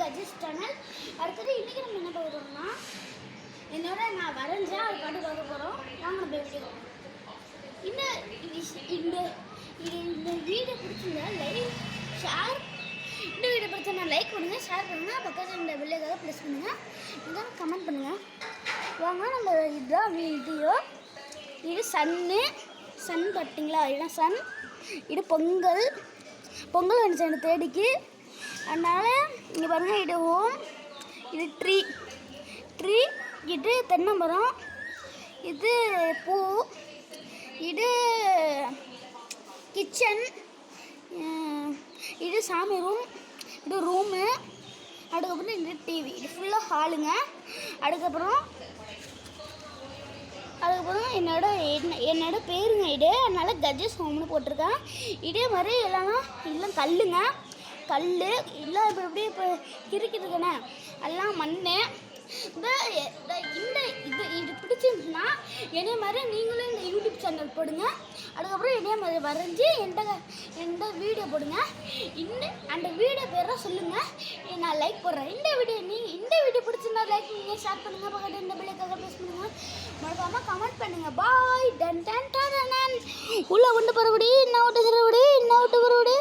கஜிஸ் channel. அடுத்தது இன்றைக்கி நம்ம என்ன பார்க்க போகிறோம்னா, என்னோட நான் வரைஞ்சேன் அது பாட்டு பார்க்க போகிறோம். வாங்க நம்ம வீடியோ. இந்த வீடியோ பிடிச்சிருந்தா லைக் ஷேர், இந்த வீடியோ பிடிச்சா லைக் பண்ணுங்கள், ஷேர் பண்ணுங்கள், பக்கத்தில் இந்த வில்லேஜாக ப்ளஸ் பண்ணுங்கள், இதான் கமெண்ட் பண்ணுங்கள். வாங்க நம்ம இதுதான் வீடியோ. இது சன் பார்த்தீங்களா, இதுதான் சன். இது பொங்கல் வந்துச்சு எனக்கு தேடிக்கு. அதனால் இங்கே பாருங்கள், இது ஹோம், இது ட்ரீ, இது தென்னை மரம், இது பூ, இது கிச்சன், இது சாமி ரூம், இது ரூமு, அதுக்கப்புறம் இது டிவி, இது ஃபுல்லாக ஹாலுங்க. அதுக்கப்புறம் என்னோட பேருங்க இது, அதனால் கஜஸ் ஹோம்னு போட்டிருக்கேன். இதே மாதிரி எல்லாம் கல் இல்லை இப்போ இருக்குதுங்கண்ணே, எல்லாம் மண். இது பிடிச்சிருந்துச்சுன்னா இதே மாதிரி நீங்களும் இந்த யூடியூப் சேனல் போடுங்க. அதுக்கப்புறம் இதே மாதிரி வரைஞ்சி எந்த வீடியோ போடுங்க. அந்த வீடியோ பேரை சொல்லுங்கள், நான் லைக் போடுறேன். இந்த வீடியோ பிடிச்சிருந்தா லைக் பண்ணுங்கள், ஷேர் பண்ணுங்கள், பக்கத்தில் இந்த பிள்ளைக்காக ப்ரெஸ் பண்ணுங்கள், மறக்காமல் கமெண்ட் பண்ணுங்கள். பாய். டன் டன் டன். உள்ளே கொண்டு போகிறபடி இன்னும் விட்டு போகிறபடி